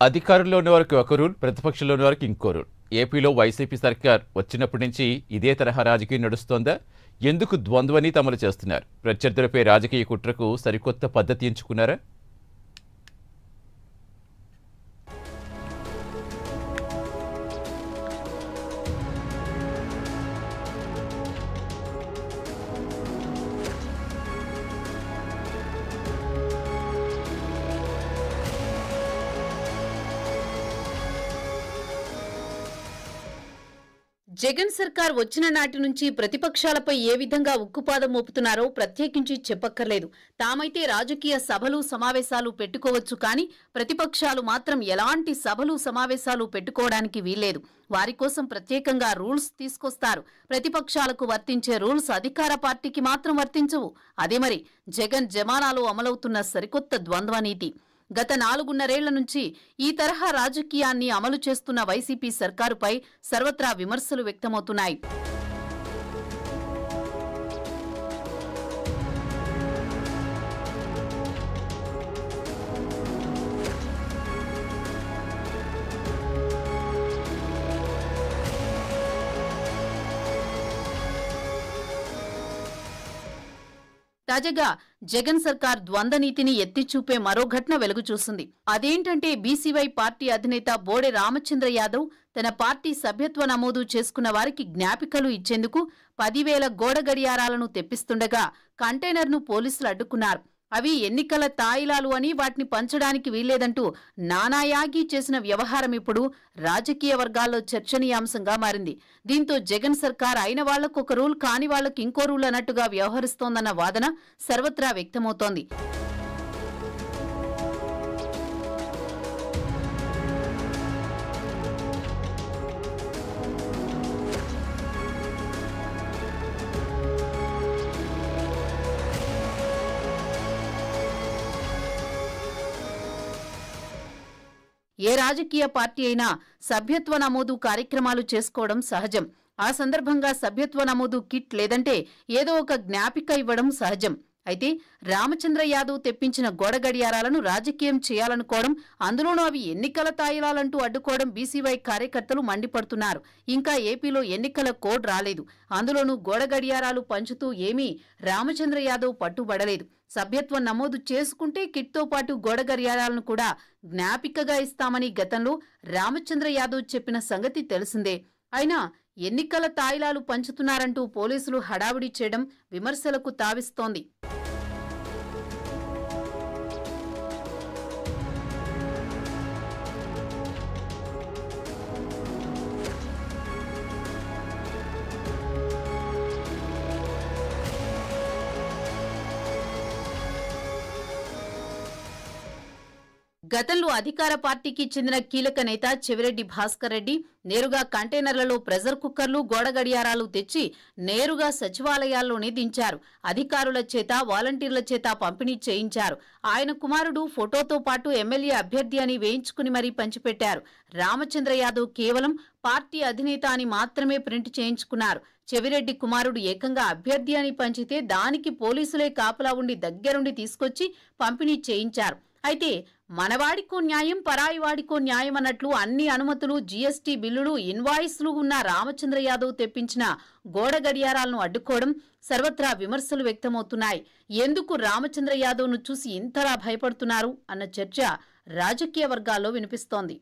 అధికారంలో ఉన్నవారికి ఒక రూల్, ప్రతిపక్షంలో ఉన్నవారికి ఇంకో రూల్. ఏపీలో వైసీపీ సర్కార్ వచ్చినప్పటి నుంచి ఇదే తరహా రాజకీయం నడుస్తోందా? ఎందుకు ద్వంద్వని తమలు చేస్తున్నారు? ప్రత్యర్థులపై రాజకీయ కుట్రకు సరికొత్త పద్ధతి ఎంచుకున్నారా? జగన్ సర్కార్ వచ్చిన నాటి నుంచి ప్రతిపక్షాలపై ఏ విధంగా ఉక్కుపాదం మోపుతున్నారో ప్రత్యేకించి చెప్పక్కర్లేదు. తామైతే రాజకీయ సభలు సమావేశాలు పెట్టుకోవచ్చు, కానీ ప్రతిపక్షాలు మాత్రం ఎలాంటి సభలు సమావేశాలు పెట్టుకోవడానికి వీల్లేదు. వారి కోసం ప్రత్యేకంగా రూల్స్ తీసుకొస్తారు. ప్రతిపక్షాలకు వర్తించే రూల్స్ అధికార పార్టీకి మాత్రం వర్తించవు. అదే మరి జగన్ జమానాలో అమలవుతున్న సరికొత్త ద్వంద్వ నీతి. గత 4.5 నుంచి ఈ తరహా రాజకీయాన్ని అమలు చేస్తున్న వైసీపీ సర్కారుపై సర్వత్రా విమర్శలు వ్యక్తమవుతున్నాయి. తాజాగా జగన్ సర్కార్ ద్వంద్వ నీతిని ఎత్తిచూపే మరో ఘటన వెలుగు చూసింది. అదేంటంటే బీసీవై పార్టీ అధినేత బోడే రామచంద్ర యాదవ్ తన పార్టీ సభ్యత్వ నమోదు చేసుకున్న వారికి జ్ఞాపికలు ఇచ్చేందుకు 10,000 గోడ గడియారాలను తెప్పిస్తుండగా కంటైనర్ను పోలీసులు అడ్డుకున్నారు. అవి ఎన్నికల తాయిలాలు అని వాటిని పంచడానికి వీల్లేదంటూ నానాయాగి చేసిన వ్యవహారం ఇప్పుడు రాజకీయ వర్గాల్లో చర్చనీయాంశంగా మారింది. దీంతో జగన్ సర్కార్ అయిన వాళ్లకు ఒక రూల్, కాని వాళ్లకు ఇంకో రూల్ అన్నట్టుగా వ్యవహరిస్తోందన్న వాదన సర్వత్రా వ్యక్తమవుతోంది. ఏ రాజకీయ పార్టీ అయినా సభ్యత్వ నమోదు కార్యక్రమాలు చేసుకోవడం సహజం. ఆ సందర్భంగా సభ్యత్వ నమోదు కిట్ లేదంటే ఏదో ఒక జ్ఞాపిక ఇవ్వడం సహజం. అయితే రామచంద్ర యాదవ్ తెప్పించిన గోడ గడియారాలను రాజకీయం చేయాలనుకోవడం, అందులోనూ అవి ఎన్నికల తాయిలాలంటూ అడ్డుకోవడం బీసీవై కార్యకర్తలు మండిపడుతున్నారు. ఇంకా ఏపీలో ఎన్నికల కోడ్ రాలేదు. అందులోనూ గోడ గడియారాలు పంచుతూ ఏమీ రామచంద్ర యాదవ్ పట్టుబడలేదు. సభ్యత్వం నమోదు చేసుకుంటే కిట్తో పాటు గోడ గడియారాలను కూడా జ్ఞాపికగా ఇస్తామని గతంలో రామచంద్ర యాదవ్ చెప్పిన సంగతి తెలిసిందే. అయినా ఎన్నికల తాయిలాలు పంచుతున్నారంటూ పోలీసులు హడావుడి చేయడం విమర్శలకు తావిస్తోంది. గతంలో అధికార పార్టీకి చెందిన కీలక నేత చెవిరెడ్డి భాస్కర్ రెడ్డి నేరుగా కంటైనర్లలో ప్రెజర్ కుక్కర్లు, గోడ గడియారాలు తెచ్చి నేరుగా సచివాలయాల్లోనే దించారు. అధికారుల చేత, వాలంటీర్ల చేత పంపిణీ చేయించారు. ఆయన కుమారుడు ఫోటోతో పాటు ఎమ్మెల్యే అభ్యర్థి అని వేయించుకుని మరీ పంచిపెట్టారు. రామచంద్ర యాదవ్ కేవలం పార్టీ అధినేత అని మాత్రమే ప్రింట్ చేయించుకున్నారు. చెవిరెడ్డి కుమారుడు ఏకంగా అభ్యర్థి అని పంచితే దానికి పోలీసులే కాపలా ఉండి దగ్గరుండి తీసుకొచ్చి పంపిణీ చేయించారు. అయితే మనవాడికో న్యాయం, పరాయివాడికో న్యాయం అన్నట్లు అన్ని అనుమతులు, జీఎస్టీ బిల్లులు, ఇన్వాయిస్లు ఉన్న రామచంద్ర యాదవ్ తెప్పించిన గోడ గడియారాలను అడ్డుకోవడం సర్వత్రా విమర్శలు వ్యక్తమవుతున్నాయి. ఎందుకు రామచంద్ర యాదవ్ను చూసి ఇంతలా భయపడుతున్నారు అన్న చర్చ రాజకీయ వర్గాల్లో వినిపిస్తోంది.